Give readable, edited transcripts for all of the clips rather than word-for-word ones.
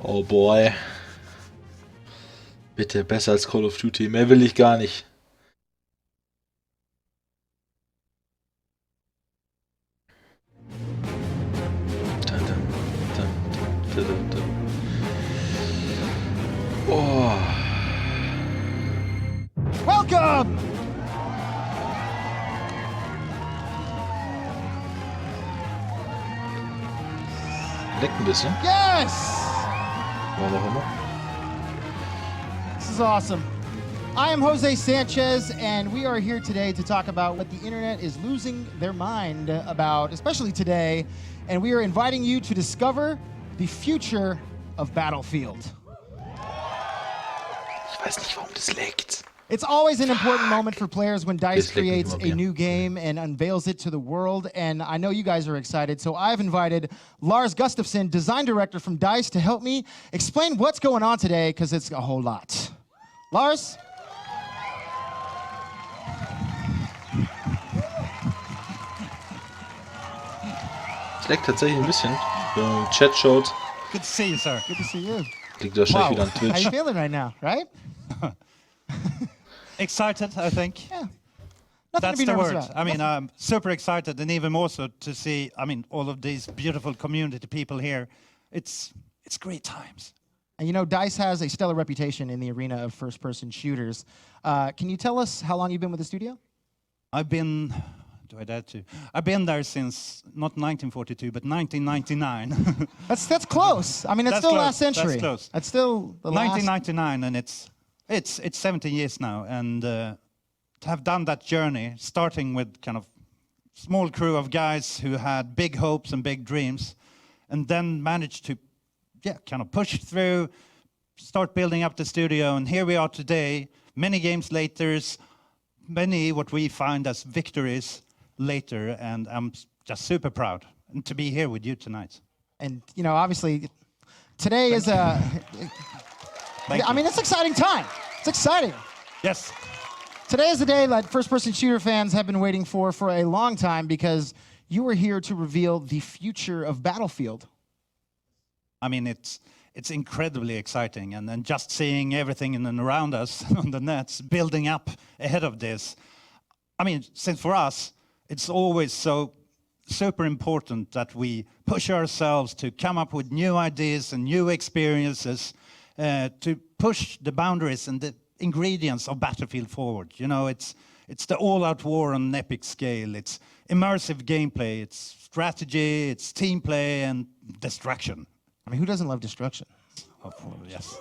Oh boy. Bitte besser als Call of Duty. Mehr will ich gar nicht. Oh. Welcome! Leckt ein bisschen. Yes! Warum auch immer. This is awesome. I am Jose Sanchez, and we are here today to talk about what the internet is losing their mind about, especially today. And we are inviting you to discover the future of Battlefield. Ich weiß nicht, warum das leckt. It's always an important moment for players when DICE creates a new game and unveils it to the world, and I know you guys are excited, so I've invited Lars Gustafsson, design director from DICE, to help me explain what's going on today, because it's a whole lot. Lars? Es leckt tatsächlich ein bisschen. Wenn man im Chat schaut. Good to see you, sir. Good to see you. Liegt wahrscheinlich wieder an How you Twitch. feeling right now, right? Excited, I think. Yeah. Nothing That's to be the nervous word. about. I mean, I'm super excited, and even more so to see, all of these beautiful community people here. It's great times. And you know, DICE has a stellar reputation in the arena of first-person shooters. Can you tell us how long you've been with the studio? I've been there since, not 1942, but 1999. That's close. I mean, it's That's still close. last century. That's close. That's still the last. 1999, and it's 17 years now, and to have done that journey, starting with kind of small crew of guys who had big hopes and big dreams, and then managed to, kind of push through, start building up the studio, and here we are today, many games later, many what we find as victories later, and I'm just super proud and to be here with you tonight. And you know, obviously, today is a. I mean, it's an exciting time. It's exciting. Yes. Today is the day that first-person shooter fans have been waiting for a long time, because you are here to reveal the future of Battlefield. I mean, it's incredibly exciting, and then just seeing everything in and around us on the nets building up ahead of this. I mean, since for us, it's always so super important that we push ourselves to come up with new ideas and new experiences, to push the boundaries and the ingredients of Battlefield forward. You know, it's the all-out war on an epic scale. It's immersive gameplay. It's strategy. It's team play and destruction. I mean, who doesn't love destruction? Oh, yes.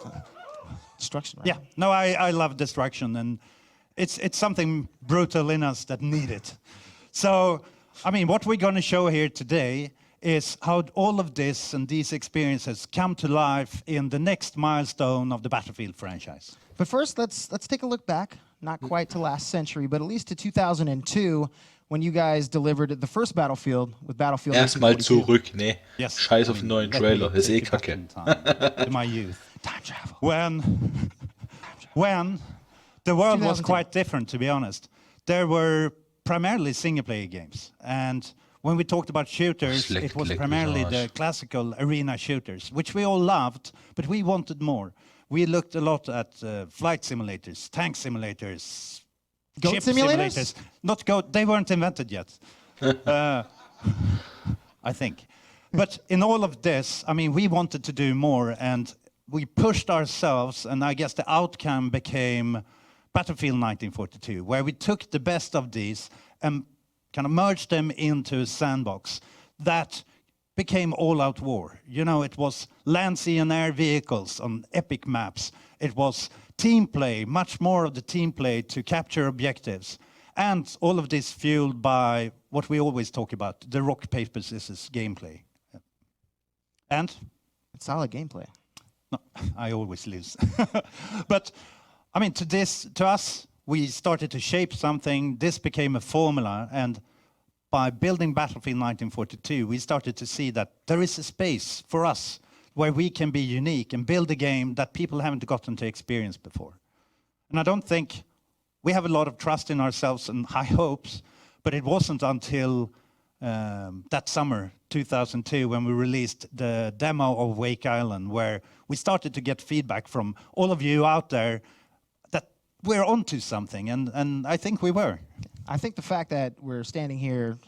Destruction, right? Yeah. No, I love destruction, and it's something brutal in us that need it. So, I mean, what we're going to show here today is how all of this and these experiences come to life in the next milestone of the Battlefield franchise. But first, let's take a look back, not quite to last century, but at least to 2002, when you guys delivered the first Battlefield with Battlefield Erstmal 1942. zurück, ne? Yes. Scheiß auf den neuen Trailer, ist eh kacke. To my youth. Time travel. When the world was 2002. quite different, to be honest. There were primarily single-player games, and when we talked about shooters, it was primarily the classical arena shooters, which we all loved, but we wanted more. We looked a lot at flight simulators, tank simulators, Goat ship simulators? Not goat, they weren't invented yet, I think. But in all of this, I mean, we wanted to do more, and we pushed ourselves, and I guess the outcome became Battlefield 1942, where we took the best of these and kind of merged them into a sandbox that became all-out war. You know, it was land, sea, and air vehicles on epic maps. It was team play, much more of the team play to capture objectives. And all of this fueled by what we always talk about, the rock, paper, scissors gameplay. And? It's solid gameplay. No, I always lose. But, I mean, to us, we started to shape something. This became a formula, and by building Battlefield 1942, we started to see that there is a space for us where we can be unique and build a game that people haven't gotten to experience before. And I don't think we have a lot of trust in ourselves and high hopes, but it wasn't until that summer, 2002, when we released the demo of Wake Island, where we started to get feedback from all of you out there that we're onto something, and I think we were. I think the fact that we're standing here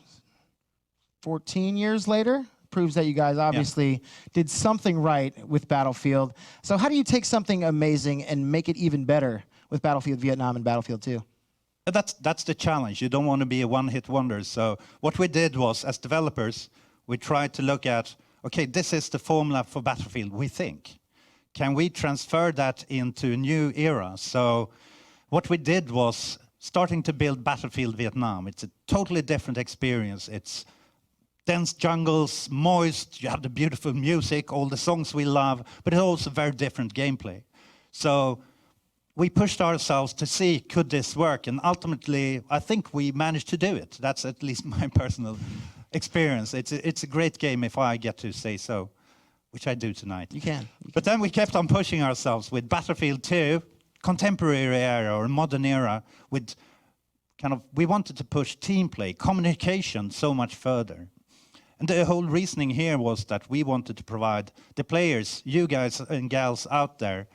14 years later proves that you guys obviously did something right with Battlefield. So how do you take something amazing and make it even better with Battlefield Vietnam and Battlefield 2? That's the challenge. You don't want to be a one-hit wonder. So what we did was, as developers, we tried to look at, okay, this is the formula for Battlefield, we think. Can we transfer that into a new era? So what we did was starting to build Battlefield Vietnam. It's a totally different experience. It's dense jungles, moist, you have the beautiful music, all the songs we love, but it's also very different gameplay. So we pushed ourselves to see, could this work? And ultimately, I think we managed to do it. That's at least my personal experience. It's a great game if I get to say so, which I do tonight. You can. But then we kept on pushing ourselves with Battlefield 2, contemporary era or modern era, with we wanted to push team play, communication so much further. And the whole reasoning here was that we wanted to provide the players, you guys and gals out there,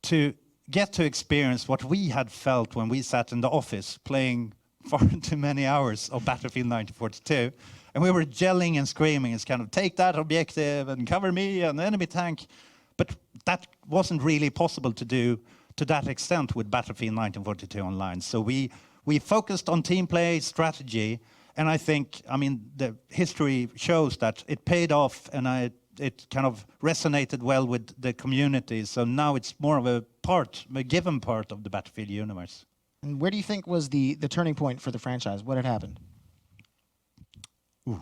to get to experience what we had felt when we sat in the office playing far too many hours of Battlefield 1942. And we were yelling and screaming, it's take that objective and cover me and the enemy tank. But that wasn't really possible to do to that extent with Battlefield 1942 Online. So we focused on team play, strategy, and I think, the history shows that it paid off, and it resonated well with the community. So now it's more of a given part of the Battlefield universe. And where do you think was the turning point for the franchise? What had happened? Ooh,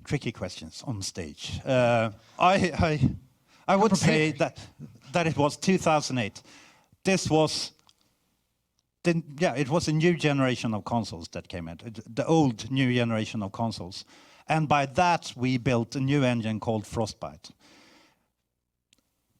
tricky questions on stage. I would say that it was 2008. This was it was a new generation of consoles that came in, the old new generation of consoles. And by that, we built a new engine called Frostbite.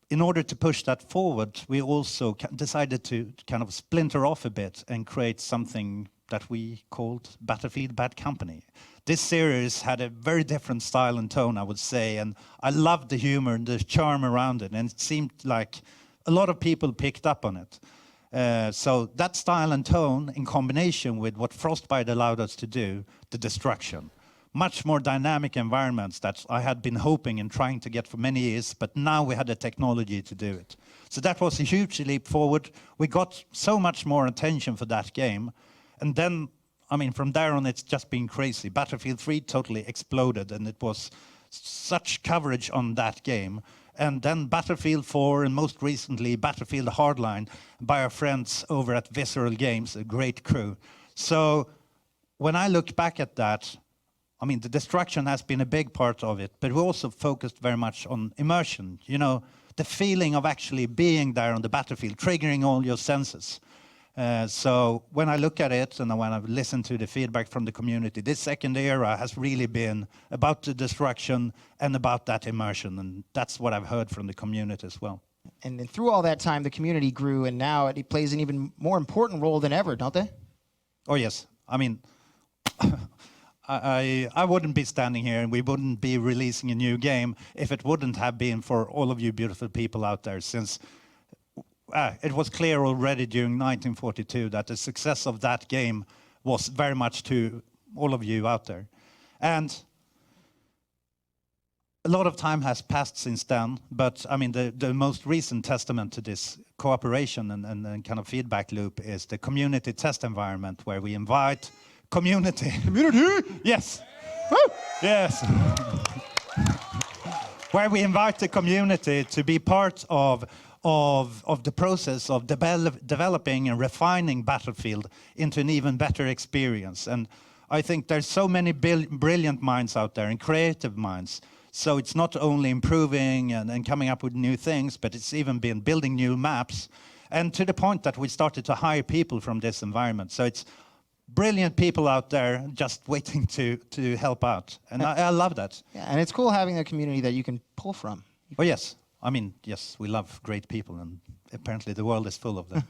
In order to push that forward, we also decided to splinter off a bit and create something that we called Battlefield Bad Company. This series had a very different style and tone, I would say, and I loved the humor and the charm around it, and it seemed like a lot of people picked up on it. So that style and tone, in combination with what Frostbite allowed us to do, the destruction, much more dynamic environments that I had been hoping and trying to get for many years, but now we had the technology to do it. So that was a huge leap forward. We got so much more attention for that game. And then, from there on, it's just been crazy. Battlefield 3 totally exploded, and it was such coverage on that game. And then Battlefield 4, and most recently Battlefield Hardline by our friends over at Visceral Games, a great crew. So when I look back at that, the destruction has been a big part of it, but we also focused very much on immersion. The feeling of actually being there on the battlefield, triggering all your senses. So when I look at it and when I've listened to the feedback from the community, this second era has really been about the destruction and about that immersion, and that's what I've heard from the community as well. And then through all that time, the community grew, and now it plays an even more important role than ever, don't they? Oh, yes. I wouldn't be standing here and we wouldn't be releasing a new game if it wouldn't have been for all of you beautiful people out there, since it was clear already during 1942 that the success of that game was very much to all of you out there. And a lot of time has passed since then, but the most recent testament to this cooperation and feedback loop is the community test environment, where we invite community. Yes. Woo! Yes. Where we invite the community to be part of the process of developing and refining Battlefield into an even better experience. And I think there's so many brilliant minds out there and creative minds. So it's not only improving and coming up with new things, but it's even been building new maps. And to the point that we started to hire people from this environment. So it's brilliant people out there just waiting to help out. And I love that. Yeah, and it's cool having a community that you can pull from. Oh, yes. Yes, we love great people, and apparently the world is full of them.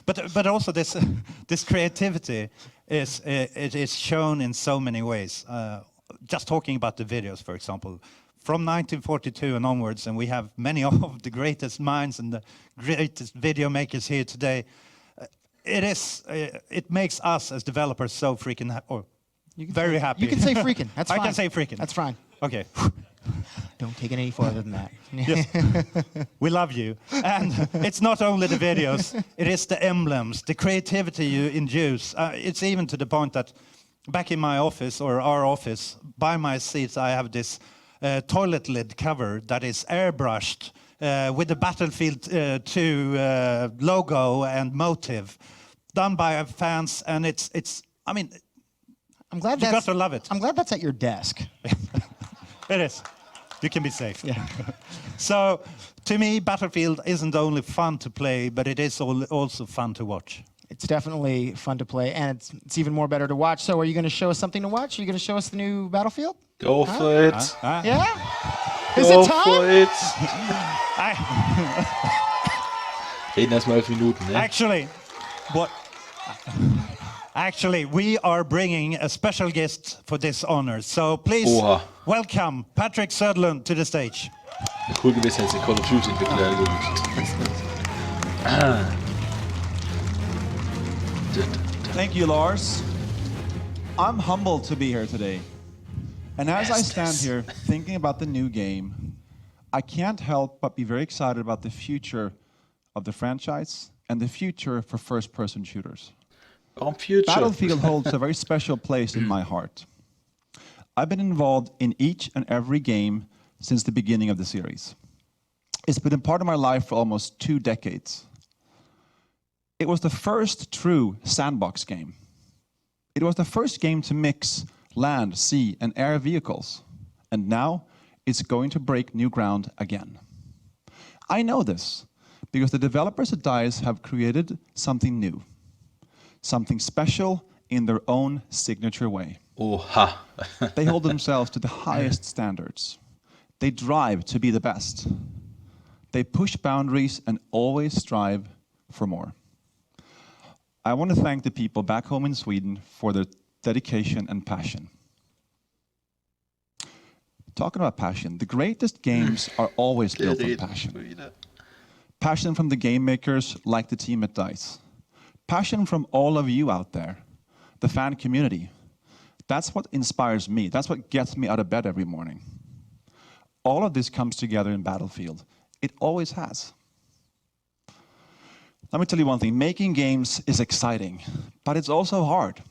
but also this creativity is shown in so many ways. just talking about the videos, for example, from 1942 and onwards, and we have many of the greatest minds and the greatest video makers here today. It makes us as developers so freaking very happy. You can say freaking. That's fine. I can say freaking. That's fine. Okay. Don't take it any farther than that. Yes. We love you. And it's not only the videos, it is the emblems, the creativity you induce. It's even to the point that back in my office, or our office, by my seats, I have this toilet lid cover that is airbrushed with the Battlefield 2 logo and motive, done by fans, and I mean, I'm glad you got to love it. I'm glad that's at your desk. It is. You can be safe. Yeah. So, to me, Battlefield isn't only fun to play, but it is also fun to watch. It's definitely fun to play, and it's even more better to watch. So are you going to show us something to watch? Are you going to show us the new Battlefield? Go for it. Yeah? Is Go it time? for it. Reden erstmal 11 Minuten, ne? Actually, we are bringing a special guest for this honor. So please welcome Patrick Söderlund to the stage. Cool gewesen, als die Call of Duty Entwickler Thank you, Lars. I'm humbled to be here today. And as I stand here thinking about the new game, I can't help but be very excited about the future of the franchise and the future for first-person shooters. Future. Battlefield holds a very special place in my heart. I've been involved in each and every game since the beginning of the series. It's been a part of my life for almost 2 decades. It was the first true sandbox game. It was the first game to mix land, sea, and air vehicles. And now it's going to break new ground again. I know this because the developers at DICE have created something new. Something special in their own signature way. They hold themselves to the highest standards. They drive to be the best. They push boundaries and always strive for more. I want to thank the people back home in Sweden for their dedication and passion. Talking about passion, the greatest games are always built on passion. Passion from the game makers like the team at DICE. Passion from all of you out there, the fan community. That's what inspires me. That's what gets me out of bed every morning. All of this comes together in Battlefield. It always has. Let me tell you one thing. Making games is exciting, but it's also hard.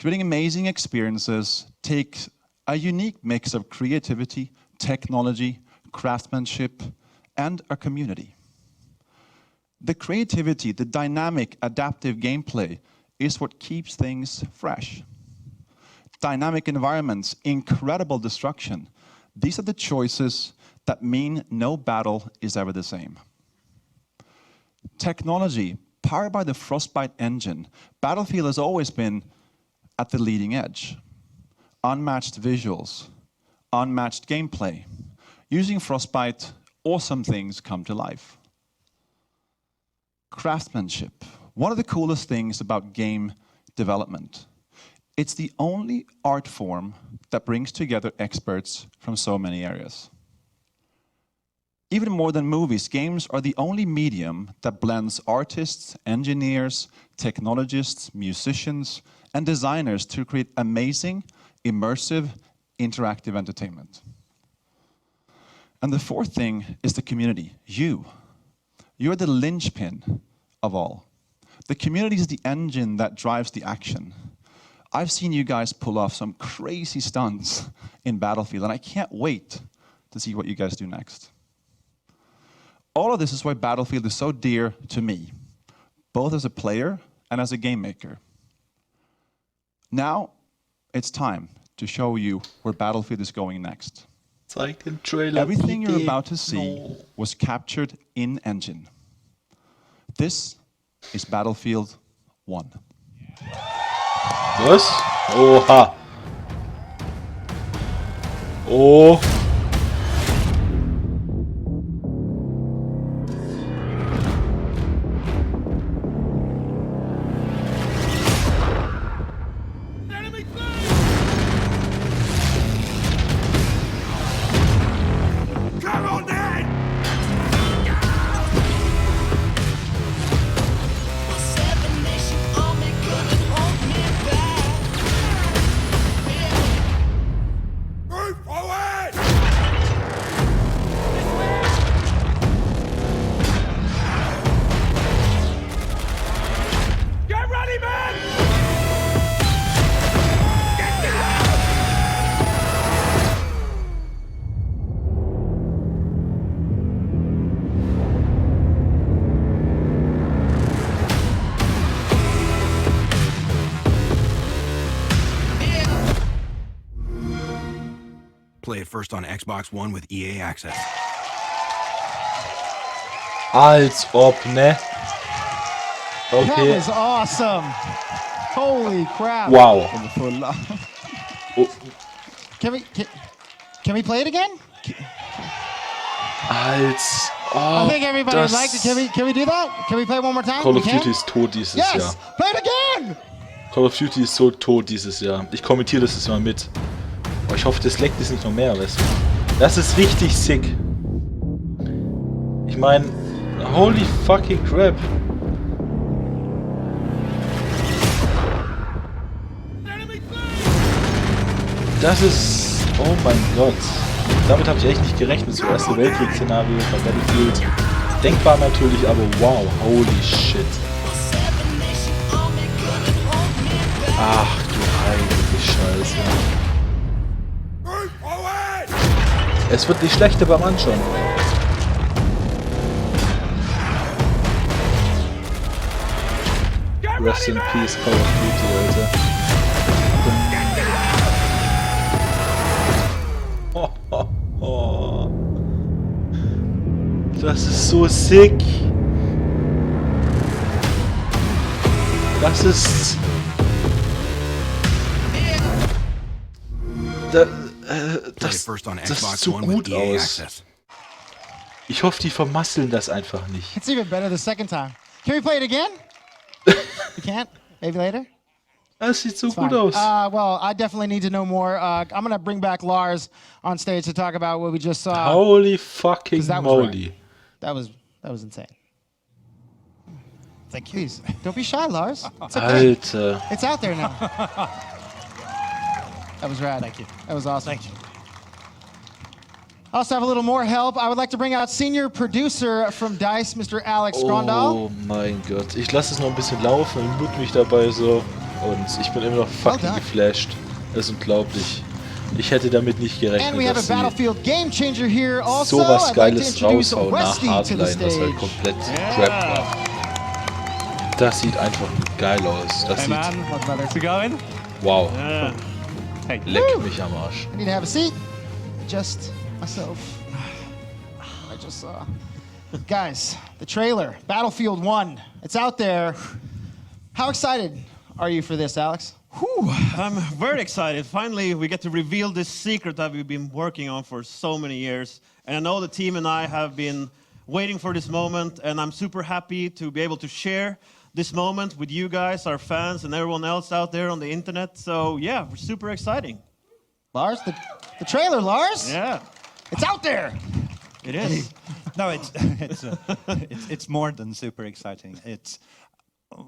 Creating amazing experiences takes a unique mix of creativity, technology, craftsmanship, and a community. The creativity, the dynamic, adaptive gameplay is what keeps things fresh. Dynamic environments, incredible destruction. These are the choices that mean no battle is ever the same. Technology, powered by the Frostbite engine, Battlefield has always been at the leading edge. Unmatched visuals, unmatched gameplay. Using Frostbite, awesome things come to life. Craftsmanship. One of the coolest things about game development. It's the only art form that brings together experts from so many areas. Even more than movies, games are the only medium that blends artists, engineers, technologists, musicians, and designers to create amazing, immersive, interactive entertainment. And the fourth thing is the community, you. You're the linchpin of all. The community is the engine that drives the action. I've seen you guys pull off some crazy stunts in Battlefield, and I can't wait to see what you guys do next. All of this is why Battlefield is so dear to me, both as a player and as a game maker. Now, it's time to show you where Battlefield is going next. Everything you're about to see was captured in-engine. This is Battlefield 1. Was? Oha. Oh. it first on Xbox One with EA Access. Als ob, ne? That Okay. was awesome. Holy crap. Wow. Oh, Can we play it again? als I ob. think everybody would like it. Can we do that? Can we play one more time? Call We of can? Duty ist tot dieses Yes. Jahr. Play it again. Call of Duty ist so tot dieses Jahr. Ich kommentiere das jetzt mal mit. Aber ich hoffe, das leckt jetzt nicht noch mehr, weißt du? Das ist richtig sick. Ich meine, holy fucking crap. Das ist... Oh mein Gott. Damit habe ich echt nicht gerechnet. So erste Weltkriegsszenario von Battlefield. Denkbar natürlich, aber wow. Holy shit. Ach du heilige Scheiße. Es wird nicht schlechter beim Anschauen. Rest in Peace, Call of Duty, Alter. Das ist so sick. Das ist... Das sieht so gut aus. Ich hoffe, die vermasseln das einfach nicht. It's even better the second time. Can we play it again? We can't? Maybe later? Das sieht so It's gut fine. aus. Well, I definitely need to know more. I'm going to bring back Lars on stage to talk about what we just saw. Holy fucking 'Cause that was moly. That was insane. Thank you. Please, don't be shy, Lars. It's okay. Alter. It's out there now. That was rad. Thank you. That was awesome. Thank you. I also have a little more help. I would like to bring out senior producer from DICE, Mr. Alex Grondal. Oh mein Gott. Ich lasse es noch ein bisschen laufen und mute mich dabei so. Und ich bin immer noch fucking done. geflasht. Das ist unglaublich. Ich hätte damit nicht And we gerechnet, have a dass sie Battlefield game changer here also. sowas I'd like to Geiles introduce raushauen nach Westy to the Hardline, was halt stage. komplett Crap war. Das sieht einfach geil aus. Das Hey sieht... man, how's it going? Wow. Hey. Leck mich am Arsch. I need to have a seat. Just myself. I just saw. Guys, the trailer, Battlefield 1. It's out there. How excited are you for this, Alex? Whew, I'm very excited. Finally, we get to reveal this secret that we've been working on for so many years. And I know the team and I have been waiting for this moment, and I'm super happy to be able to share this moment with you guys, our fans, and everyone else out there on the internet. So yeah, we're super exciting. Lars, the trailer, Lars? Yeah, It's out there. it is. No, it's more than super exciting. It's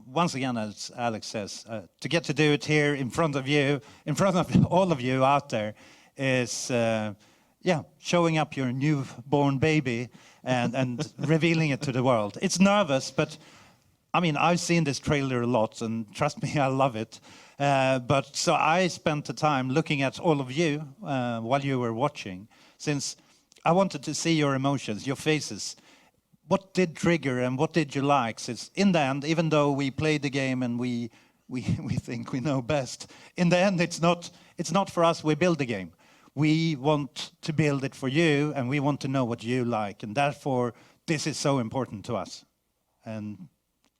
once again, as Alex says, to get to do it here in front of you, in front of all of you out there, is showing up your newborn baby and revealing it to the world. It's nervous, but I mean, I've seen this trailer a lot, and trust me, I love it. But so I spent the time looking at all of you while you were watching, since I wanted to see your emotions, your faces. What did trigger and what did you like? Since in the end, even though we played the game and we think we know best, in the end it's not for us. We build the game. We want to build it for you, and we want to know what you like, and therefore this is so important to us. And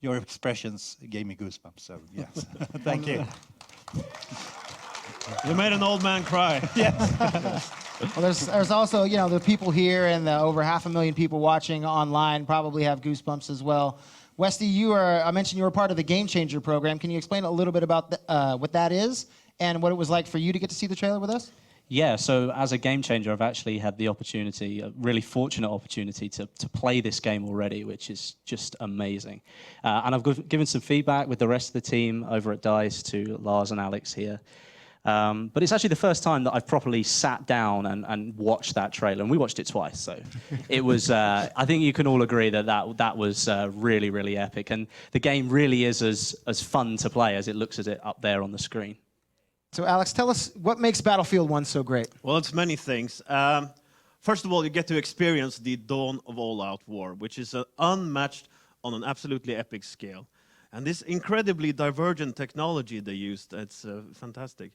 your expressions gave me goosebumps. So yes, thank you. You made an old man cry. Well, there's also, you know, the people here and the over 500,000 people watching online probably have goosebumps as well. Westy, I mentioned you were part of the Game Changer program. Can you explain a little bit about what that is and what it was like for you to get to see the trailer with us? Yeah, so as a game changer, I've actually had the opportunity, a really fortunate opportunity to play this game already, which is just amazing. And I've given some feedback with the rest of the team over at DICE to Lars and Alex here. But it's actually the first time that I've properly sat down and watched that trailer, and we watched it twice. So it was, I think you can all agree that was really, really epic. And the game really is as fun to play as it looks at it up there on the screen. So Alex, tell us what makes Battlefield 1 so great. Well, it's many things. First of all, you get to experience the dawn of all-out war, which is unmatched on an absolutely epic scale. And this incredibly divergent technology they used, it's fantastic.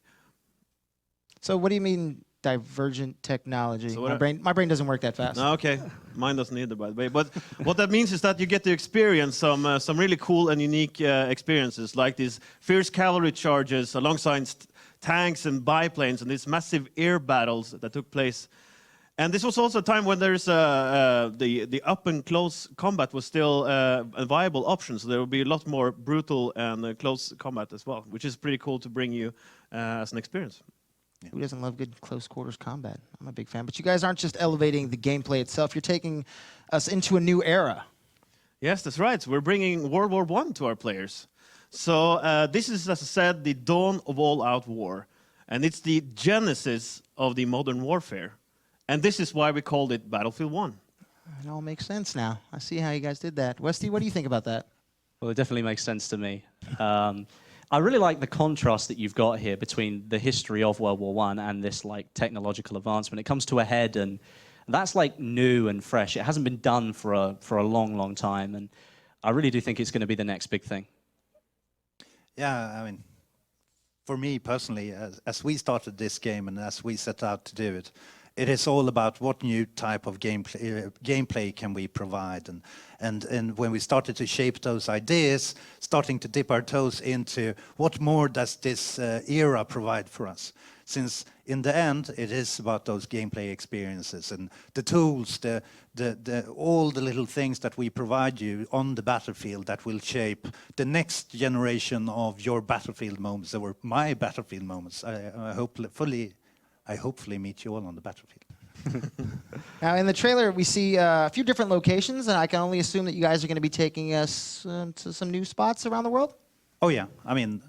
So what do you mean divergent technology. So My brain doesn't work that fast. No, okay, mine doesn't either, by the way. But what that means is that you get to experience some really cool and unique experiences, like these fierce cavalry charges alongside tanks and biplanes, and these massive air battles that took place. And this was also a time when there's the up and close combat was still a viable option, so there will be a lot more brutal and close combat as well, which is pretty cool to bring you as an experience. Who doesn't love good close quarters combat? I'm a big fan. But you guys aren't just elevating the gameplay itself. You're taking us into a new era. Yes, that's right. We're bringing World War I to our players. So this is, as I said, the dawn of all-out war. And it's the genesis of the modern warfare. And this is why we called it Battlefield 1. It all makes sense now. I see how you guys did that. Westy, what do you think about that? Well, it definitely makes sense to me. I really like the contrast that you've got here between the history of World War I and this like technological advancement. It comes to a head, and that's like new and fresh. It hasn't been done for a long, long time, and I really do think it's going to be the next big thing. Yeah, I mean, for me personally, as we started this game and as we set out to do it, it is all about what new type of gameplay can we provide, and when we started to shape those ideas, starting to dip our toes into what more does this era provide for us. Since in the end, it is about those gameplay experiences and the tools, all the little things that we provide you on the battlefield that will shape the next generation of your battlefield moments, or my battlefield moments. I hopefully meet you all on the battlefield. Now, in the trailer, we see a few different locations, and I can only assume that you guys are going to be taking us to some new spots around the world? Oh, yeah. I mean,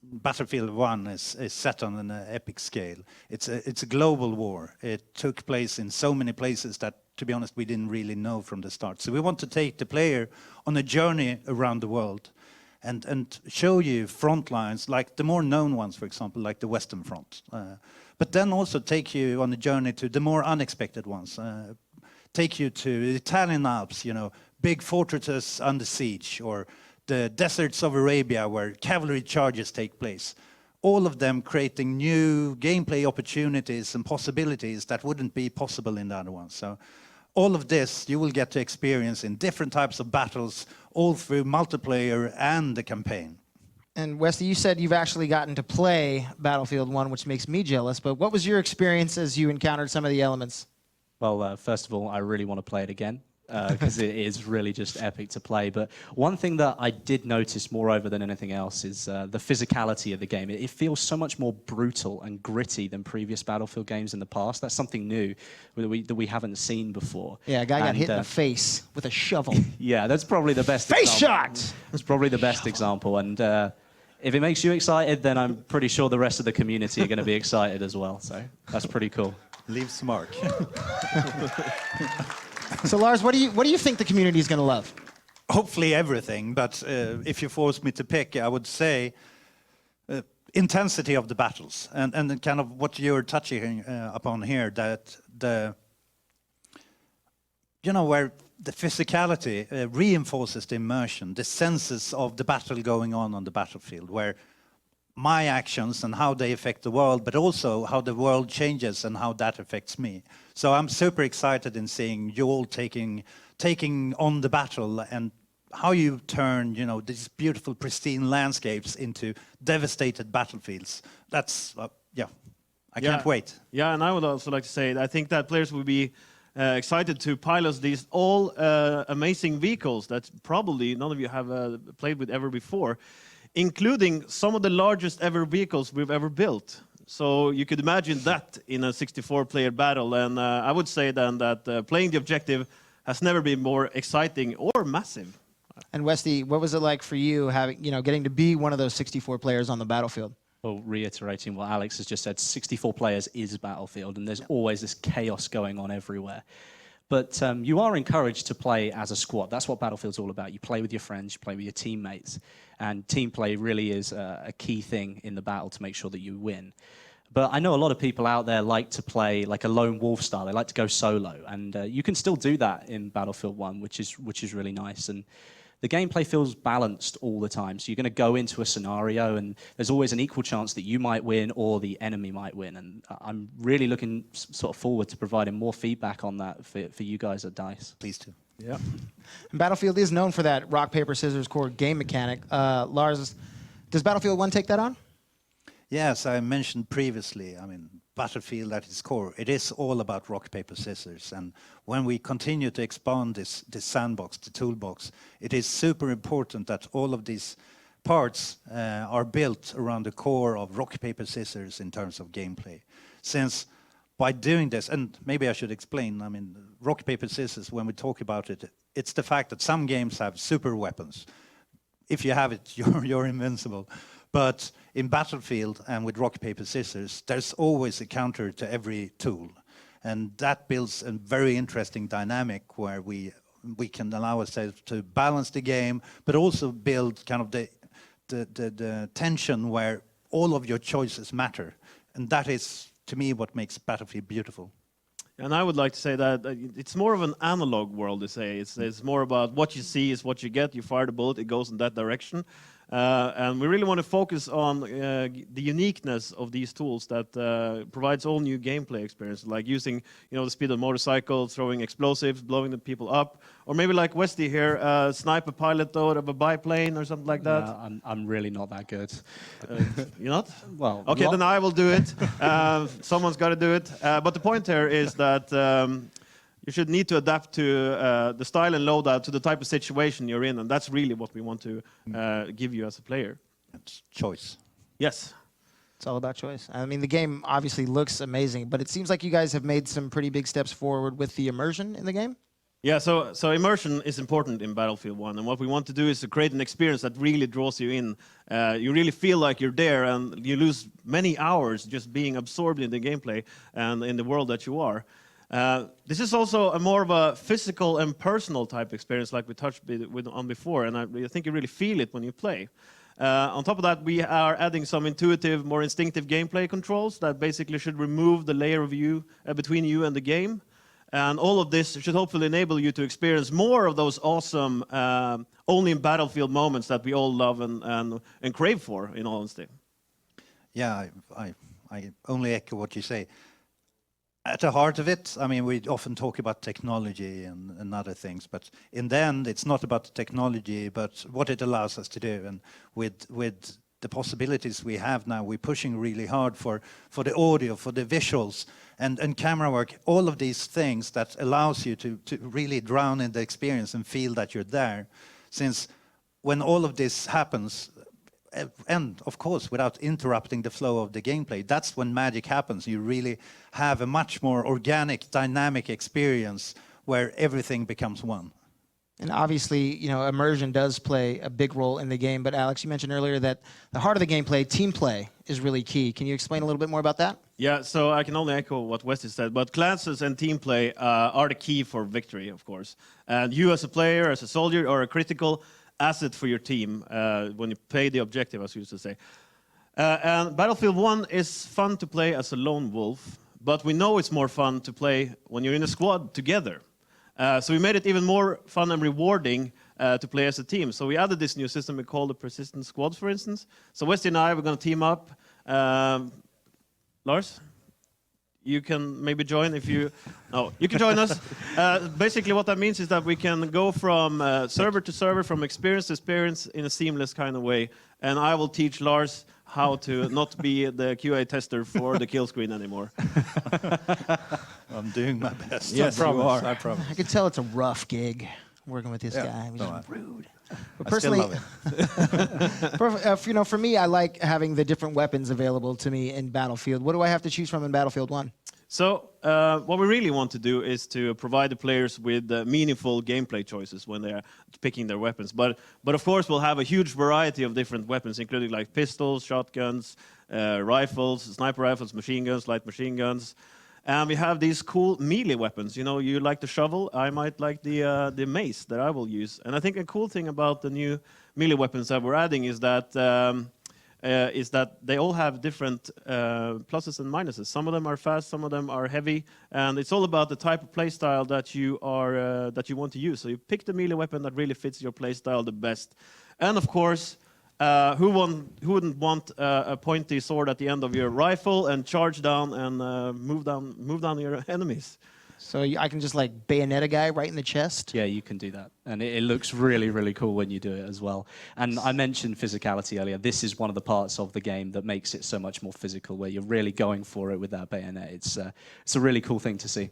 Battlefield 1 is set on an epic scale. It's a global war. It took place in so many places that, to be honest, we didn't really know from the start. So we want to take the player on a journey around the world and show you front lines, like the more known ones, for example, like the Western Front. But then also take you on a journey to the more unexpected ones. Take you to the Italian Alps, big fortresses under siege, or the deserts of Arabia where cavalry charges take place. All of them creating new gameplay opportunities and possibilities that wouldn't be possible in the other ones. So all of this you will get to experience in different types of battles, all through multiplayer and the campaign. And Westy, you said you've actually gotten to play Battlefield 1, which makes me jealous, but what was your experience as you encountered some of the elements? Well, first of all, I really want to play it again, because it is really just epic to play. But one thing that I did notice moreover than anything else is the physicality of the game. It feels so much more brutal and gritty than previous Battlefield games in the past. That's something new that we haven't seen before. Yeah, a guy got hit in the face with a shovel. Yeah, that's probably the best Face example. shot! That's probably the best example. And if it makes you excited, then I'm pretty sure the rest of the community are going to be excited as well. So that's pretty cool. Leaves mark. So Lars, what do you think the community is going to love? Hopefully everything, but if you force me to pick, I would say intensity of the battles and kind of what you're touching upon here, that where the physicality reinforces the immersion, the senses of the battle going on the battlefield, where my actions and how they affect the world, but also how the world changes and how that affects me. So I'm super excited in seeing you all taking on the battle and how you turn, these beautiful, pristine landscapes into devastated battlefields. That's, I can't wait. Yeah, and I would also like to say, I think that players will be excited to pilot these all amazing vehicles that probably none of you have played with ever before, including some of the largest ever vehicles we've ever built. So you could imagine that in a 64-player battle, and I would say then that playing the objective has never been more exciting or massive. And Westy, what was it like for you getting to be one of those 64 players on the battlefield? Well, reiterating what Alex has just said, 64 players is Battlefield, and there's always this chaos going on everywhere. But you are encouraged to play as a squad. That's what Battlefield's all about. You play with your friends, you play with your teammates, and team play really is a key thing in the battle to make sure that you win. But I know a lot of people out there like to play like a lone wolf style. They like to go solo, and you can still do that in Battlefield 1, which is really nice. And the gameplay feels balanced all the time. So you're going to go into a scenario and there's always an equal chance that you might win or the enemy might win. And I'm really looking sort of forward to providing more feedback on that for you guys at DICE. Please do. Yeah. And Battlefield is known for that rock, paper, scissors core game mechanic. Lars, does Battlefield 1 take that on? Yes, I mentioned previously, I mean, Battlefield at its core, it is all about rock, paper, scissors. And when we continue to expand this sandbox, the toolbox, it is super important that all of these parts are built around the core of rock, paper, scissors in terms of gameplay. Since by doing this, and maybe I should explain, I mean, rock, paper, scissors, when we talk about it, it's the fact that some games have super weapons. If you have it, you're invincible. But in Battlefield and with rock, paper, scissors, there's always a counter to every tool. And that builds a very interesting dynamic where we can allow ourselves to balance the game, but also build kind of the tension where all of your choices matter. And that is, to me, what makes Battlefield beautiful. And I would like to say that it's more of an analog world, to say. It's more about what you see is what you get. You fire the bullet, it goes in that direction. And we really want to focus on the uniqueness of these tools that provides all new gameplay experiences, like using, the speed of a motorcycle, throwing explosives, blowing the people up, or maybe like Westy here, snipe a pilot out of a biplane or something like that. No, I'm really not that good. You're not? Well, okay, then I will do it. Someone's got to do it. But the point here is that you should need to adapt to the style and loadout to the type of situation you're in, and that's really what we want to give you as a player. It's choice. Yes. It's all about choice. I mean, the game obviously looks amazing, but it seems like you guys have made some pretty big steps forward with the immersion in the game. Yeah, so immersion is important in Battlefield 1, and what we want to do is to create an experience that really draws you in. You really feel like you're there, and you lose many hours just being absorbed in the gameplay and in the world that you are. This is also a more of a physical and personal type experience like we touched on before, and I think you really feel it when you play. On top of that, we are adding some intuitive, more instinctive gameplay controls that basically should remove the layer of you between you and the game. And all of this should hopefully enable you to experience more of those awesome, only in Battlefield moments that we all love and crave for, in all honesty. Yeah, I only echo what you say. At the heart of it, I mean, we often talk about technology and other things, but in the end, it's not about the technology, but what it allows us to do. And with the possibilities we have now, we're pushing really hard for the audio, for the visuals, and camera work, all of these things that allows you to really drown in the experience and feel that you're there. Since when all of this happens, and of course, without interrupting the flow of the gameplay, that's when magic happens. You really have a much more organic, dynamic experience where everything becomes one. And obviously, immersion does play a big role in the game. But Alex, you mentioned earlier that the heart of the gameplay, team play, is really key. Can you explain a little bit more about that? Yeah, so I can only echo what Wesley said, but classes and team play are the key for victory, of course. And you as a player, as a soldier, are a critical asset for your team when you play the objective, as we used to say. And Battlefield 1 is fun to play as a lone wolf, but we know it's more fun to play when you're in a squad together. So we made it even more fun and rewarding to play as a team. So we added this new system we call the persistent squads, for instance. So Westy and I, we're going to team up. Lars? You can maybe join if you... No, you can join us. Basically what that means is that we can go from server to server, from experience to experience in a seamless kind of way. And I will teach Lars how to not be the QA tester for the kill screen anymore. I'm doing my best. Yes, you are. I promise. I could tell it's a rough gig working with this guy. He's rude. But personally, for me, I like having the different weapons available to me in Battlefield. What do I have to choose from in Battlefield 1? So what we really want to do is to provide the players with meaningful gameplay choices when they're picking their weapons. But of course, we'll have a huge variety of different weapons, including like pistols, shotguns, rifles, sniper rifles, machine guns, light machine guns. And we have these cool melee weapons. You like the shovel, I might like the mace that I will use. And I think a cool thing about the new melee weapons that we're adding is that is that they all have different pluses and minuses. Some of them are fast, some of them are heavy, and it's all about the type of playstyle that you are that you want to use. So you pick the melee weapon that really fits your playstyle the best, and of course. Who wouldn't want a pointy sword at the end of your rifle and charge down and move down your enemies? So I can just like bayonet a guy right in the chest? Yeah, you can do that. And it looks really, really cool when you do it as well. And I mentioned physicality earlier. This is one of the parts of the game that makes it so much more physical, where you're really going for it with that bayonet. It's a really cool thing to see.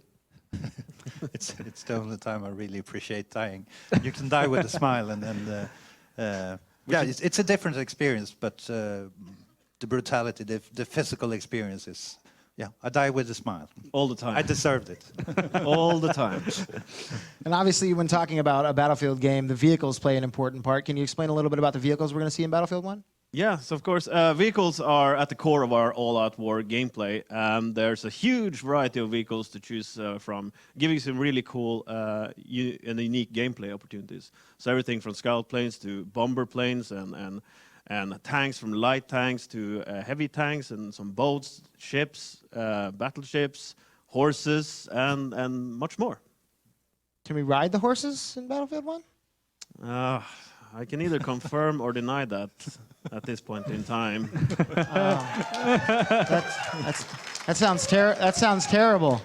It's the only time I really appreciate dying. You can die with a smile, and yeah, it's a different experience, but the brutality, the physical experience is, yeah, I die with a smile. All the time. I deserved it. All the time. And obviously, when talking about a Battlefield game, the vehicles play an important part. Can you explain a little bit about the vehicles we're going to see in Battlefield 1? Yes, of course. Vehicles are at the core of our all-out war gameplay. There's a huge variety of vehicles to choose from, giving some really cool and unique gameplay opportunities. So everything from scout planes to bomber planes and tanks, from light tanks to heavy tanks, and some boats, ships, battleships, horses, and much more. Can we ride the horses in Battlefield 1? I can either confirm or deny that at this point in time. That sounds terrible.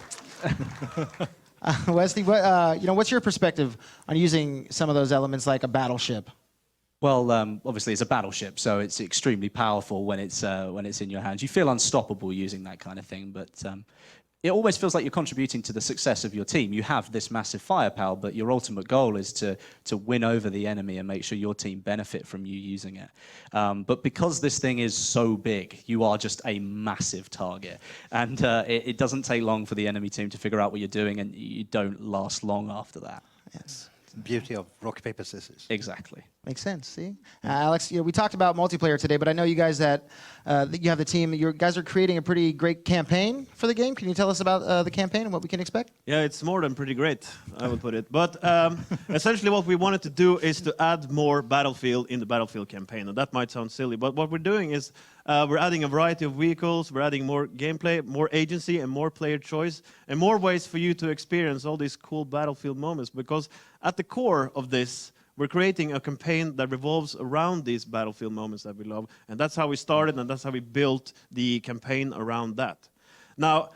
Wesley, what's your perspective on using some of those elements like a battleship? Well, obviously it's a battleship, so it's extremely powerful when it's in your hands. You feel unstoppable using that kind of thing, but it always feels like you're contributing to the success of your team. You have this massive firepower, but your ultimate goal is to win over the enemy and make sure your team benefit from you using it. But because this thing is so big, you are just a massive target. And it doesn't take long for the enemy team to figure out what you're doing, and you don't last long after that. Yes. Beauty of rock, paper, scissors. Exactly. Makes sense. See, Alex, we talked about multiplayer today, but I know you guys that you have the team. You guys are creating a pretty great campaign for the game. Can you tell us about the campaign and what we can expect? Yeah, it's more than pretty great, I would put it. But essentially what we wanted to do is to add more Battlefield in the Battlefield campaign. And that might sound silly, but what we're doing is we're adding a variety of vehicles, we're adding more gameplay, more agency, and more player choice, and more ways for you to experience all these cool Battlefield moments. Because at the core of this, we're creating a campaign that revolves around these Battlefield moments that we love. And that's how we started, and that's how we built the campaign around that. Now,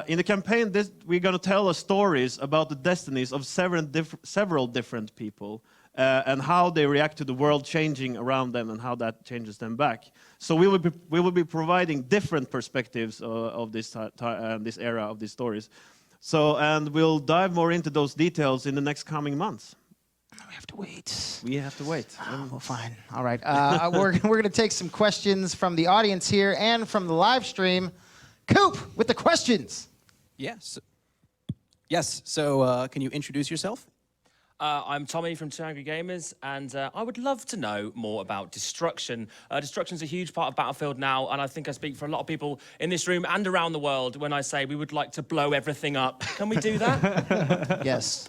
in the campaign, we're going to tell stories about the destinies of several different people and how they react to the world changing around them and how that changes them back. So we will be providing different perspectives of this era of these stories. So, and we'll dive more into those details in the next coming months. We have to wait. We have to wait. Well, fine. All right. We're going to take some questions from the audience here and from the live stream. Coop, with the questions. Yes. Yes. So, can you introduce yourself? I'm Tommy from Two Angry Gamers, and I would love to know more about destruction. Destruction's a huge part of Battlefield now, and I think I speak for a lot of people in this room and around the world when I say we would like to blow everything up. Can we do that? Yes.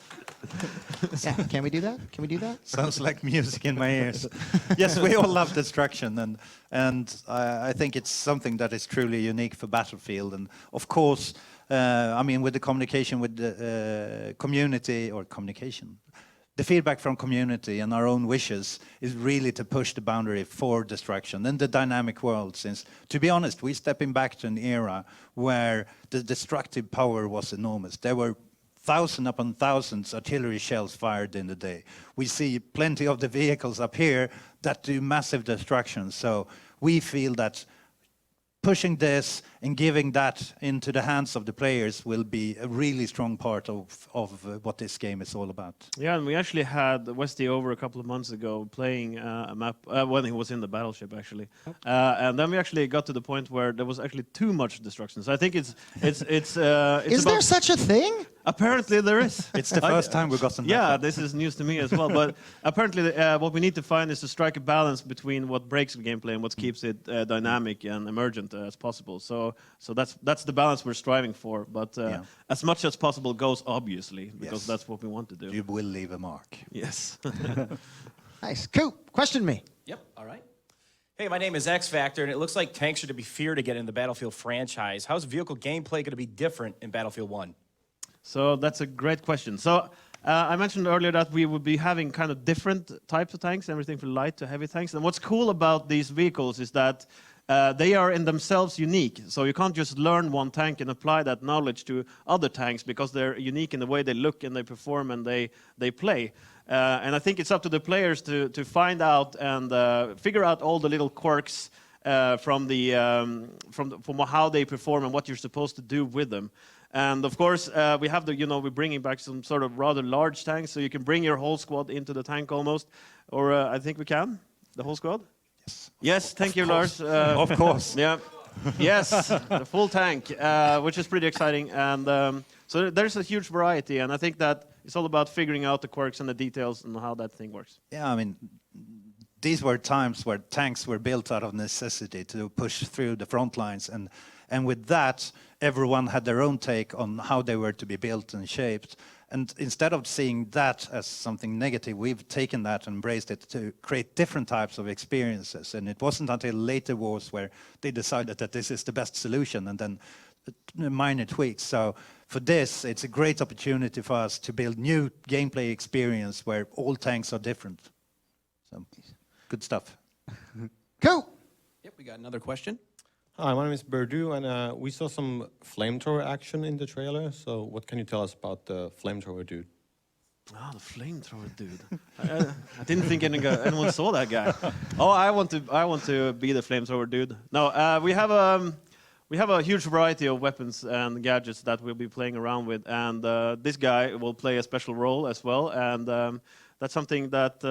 Yeah, can we do that? Can we do that? Sounds like music in my ears. Yes, we all love destruction, and I think it's something that is truly unique for Battlefield. And of course, I mean, with the communication with the community, or communication, the feedback from community and our own wishes is really to push the boundary for destruction in the dynamic world. Since, to be honest, we're stepping back to an era where the destructive power was enormous. There were thousands upon thousands artillery shells fired in the day. We see plenty of the vehicles up here that do massive destruction. So we feel that pushing this and giving that into the hands of the players will be a really strong part of what this game is all about. Yeah, and we actually had Westy over a couple of months ago playing a map when he was in the battleship, actually. And then we actually got to the point where there was actually too much destruction. So I think it's Is there such a thing? Apparently there is. It's the first time we've gotten that. Yeah, this is news to me as well. But apparently what we need to find is to strike a balance between what breaks the gameplay and what keeps it dynamic and emergent as possible. So that's the balance we're striving for. But as much as possible goes, obviously, because that's what we want to do. You will leave a mark. Yes. Nice. Coop, question me. Yep. All right. Hey, my name is X Factor, and it looks like tanks are to be feared again in the Battlefield franchise. How's vehicle gameplay going to be different in Battlefield 1? So that's a great question. So I mentioned earlier that we would be having kind of different types of tanks, everything from light to heavy tanks. And what's cool about these vehicles is that they are in themselves unique. So you can't just learn one tank and apply that knowledge to other tanks because they're unique in the way they look and they perform and they play. And I think it's up to the players to find out and figure out all the little quirks from how they perform and what you're supposed to do with them. And of course, we have we're bringing back some sort of rather large tanks, so you can bring your whole squad into the tank almost. Or I think we can, the whole squad? Yes. Yes, thank you, Lars. Of course. Yeah. Yes, the full tank, which is pretty exciting. And so there's a huge variety, and I think that it's all about figuring out the quirks and the details and how that thing works. Yeah, I mean, these were times where tanks were built out of necessity to push through the front lines, and with that, everyone had their own take on how they were to be built and shaped. And instead of seeing that as something negative, we've taken that and embraced it to create different types of experiences. And it wasn't until later wars where they decided that this is the best solution, and then minor tweaks. So for this, it's a great opportunity for us to build new gameplay experience where all tanks are different. So good stuff. Cool. Yep, we got another question. Hi, my name is Berdu, and we saw some flamethrower action in the trailer. So what can you tell us about the flamethrower dude? Oh, the flamethrower dude. I didn't think anyone saw that guy. Oh, I want to be the flamethrower dude. No, we have a huge variety of weapons and gadgets that we'll be playing around with, and this guy will play a special role as well. And that's something that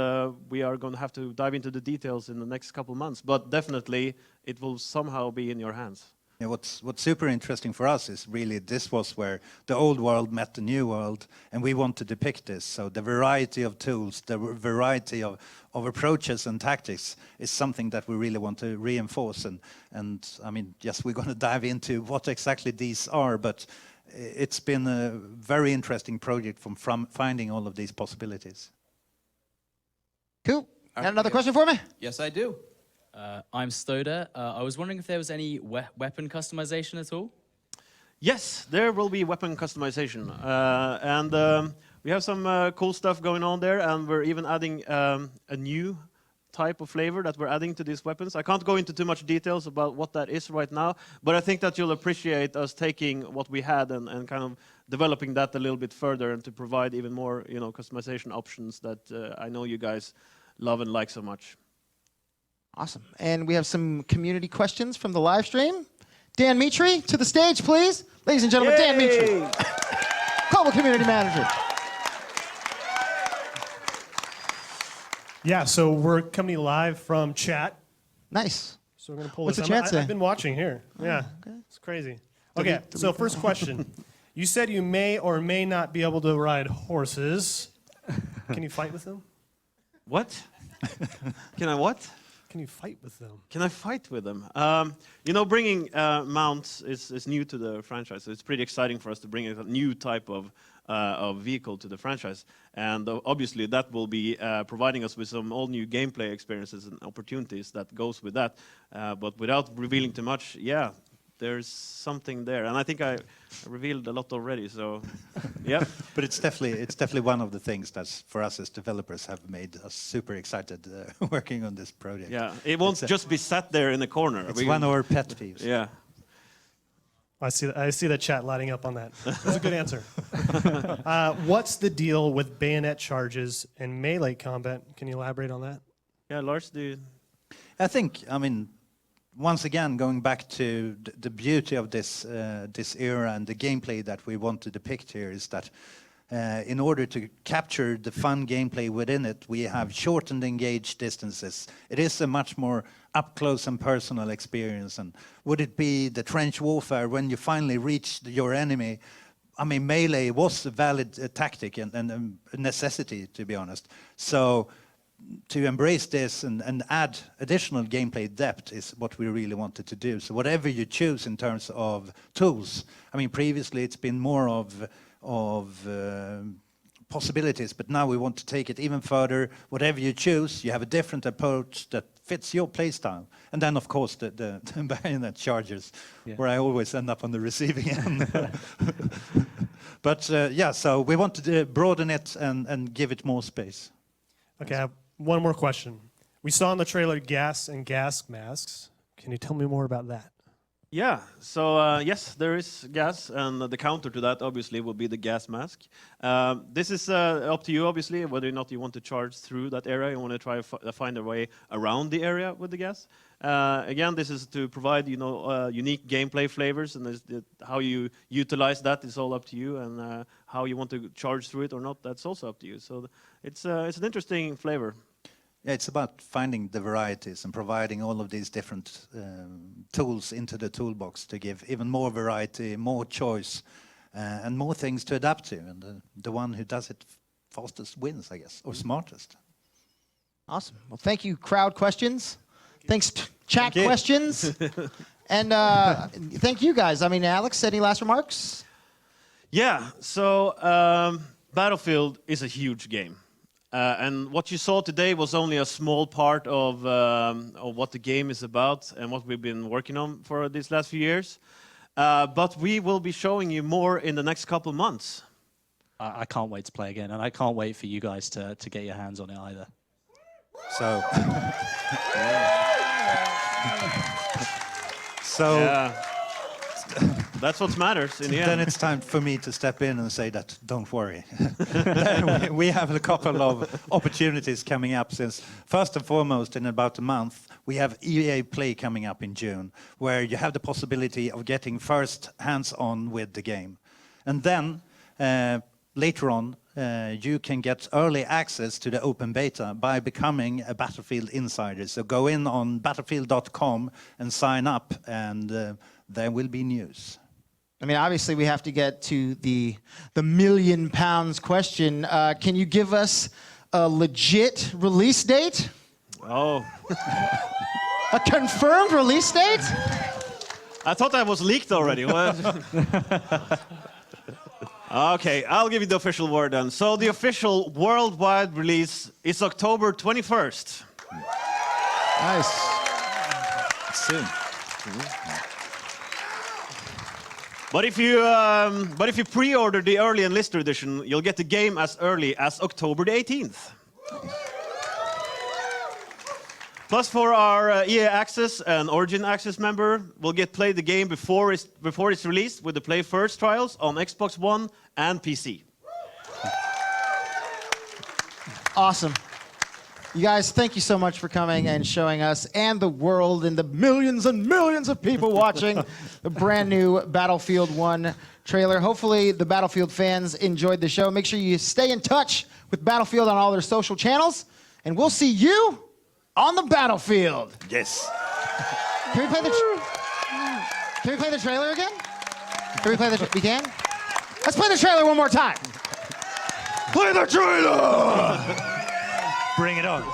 we are going to have to dive into the details in the next couple of months. But definitely, it will somehow be in your hands. Yeah, what's super interesting for us is really this was where the old world met the new world, and we want to depict this. So the variety of tools, the variety of approaches and tactics is something that we really want to reinforce. And I mean, yes, we're going to dive into what exactly these are, but it's been a very interesting project from finding all of these possibilities. Cool. Got another question for me? Yes, I do. I'm Stoda. I was wondering if there was any weapon customization at all? Yes, there will be weapon customization. And we have some cool stuff going on there, and we're even adding a new type of flavor that we're adding to these weapons. I can't go into too much details about what that is right now, but I think that you'll appreciate us taking what we had and kind of developing that a little bit further and to provide even more, customization options that I know you guys love and like so much. Awesome. And we have some community questions from the live stream. Dan Mitri, to the stage, please. Ladies and gentlemen, Dan Mitri, Global Community Manager. Yeah, so we're coming live from chat. Nice. So we're going to pull What's this. the chat say? I've been watching here. Yeah, okay. It's crazy. Okay, so first question. You said you may or may not be able to ride horses. Can you fight with them? What? Can I what? Can you fight with them? Can I fight with them? Bringing mounts is new to the franchise, so it's pretty exciting for us to bring a new type of vehicle to the franchise. And obviously that will be providing us with some all new gameplay experiences and opportunities that goes with that. But without revealing too much, yeah, there's something there. And I think I revealed a lot already, so yeah. But it's definitely one of the things that for us as developers have made us super excited working on this project. Yeah, it won't just be sat there in the corner. It's one of our pet peeves. Yeah. I see that chat lighting up on that. That's a good answer. What's the deal with bayonet charges and melee combat? Can you elaborate on that? Yeah, Lars, I mean, once again, going back to the beauty of this era and the gameplay that we want to depict here is that in order to capture the fun gameplay within it, we have shortened engaged distances. It is a much more up-close and personal experience. And would it be the trench warfare when you finally reach your enemy? I mean, melee was a valid tactic and a necessity, to be honest. So to embrace this and add additional gameplay depth is what we really wanted to do. So whatever you choose in terms of tools, I mean, previously it's been more of possibilities, but now we want to take it even further. Whatever you choose, you have a different approach that fits your playstyle. And then, of course, the bayonet charges, where I always end up on the receiving end. But yeah, so we want to broaden it and give it more space. Okay, I have one more question. We saw in the trailer gas and gas masks. Can you tell me more about that? Yeah, so yes, there is gas, and the counter to that obviously will be the gas mask. This is up to you, obviously, whether or not you want to charge through that area. You want to try to find a way around the area with the gas. Again, this is to provide, unique gameplay flavors, and how you utilize that is all up to you, and how you want to charge through it or not, that's also up to you. So it's an interesting flavor. Yeah, it's about finding the varieties and providing all of these different tools into the toolbox to give even more variety, more choice, and more things to adapt to. And the one who does it fastest wins, I guess, or smartest. Awesome. Well, thank you, crowd questions. Thanks, chat questions. And thank you, guys. I mean, Alex, any last remarks? Yeah, so Battlefield is a huge game. And what you saw today was only a small part of what the game is about and what we've been working on for these last few years. But we will be showing you more in the next couple of months. I can't wait to play again, and I can't wait for you guys to get your hands on it either. So, that's what matters in the end. Then it's time for me to step in and say that, don't worry. We have a couple of opportunities coming up, since first and foremost, in about a month, we have EA Play coming up in June, where you have the possibility of getting first hands-on with the game. And then, later on, you can get early access to the open beta by becoming a Battlefield insider. So go in on battlefield.com and sign up, and there will be news. I mean, obviously, we have to get to the £1 million question. Can you give us a legit release date? Oh. A confirmed release date? I thought that was leaked already. Okay, I'll give you the official word then. So the official worldwide release is October 21st. Nice. Soon. But if you pre-order the early enlister edition, you'll get the game as early as October the 18th. Plus, for our EA Access and Origin Access member, we'll play the game before it's released with the Play First trials on Xbox One and PC. Awesome. You guys, thank you so much for coming and showing us and the world and the millions and millions of people watching the brand new Battlefield 1 trailer. Hopefully the Battlefield fans enjoyed the show. Make sure you stay in touch with Battlefield on all their social channels, and we'll see you on the battlefield. Yes. Can we play the trailer again? Can we play the we can? Let's play the trailer one more time. Play the trailer! Bring it on.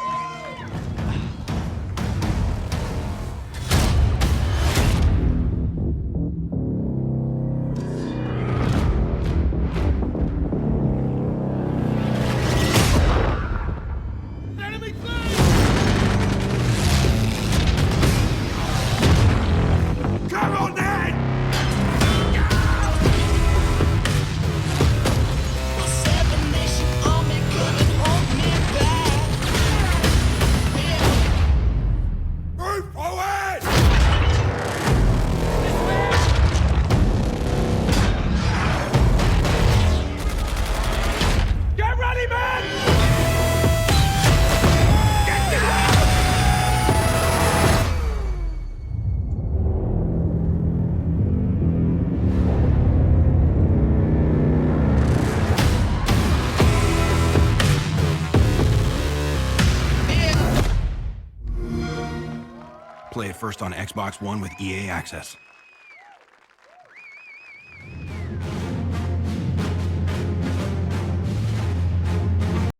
Play it first on Xbox One with EA Access.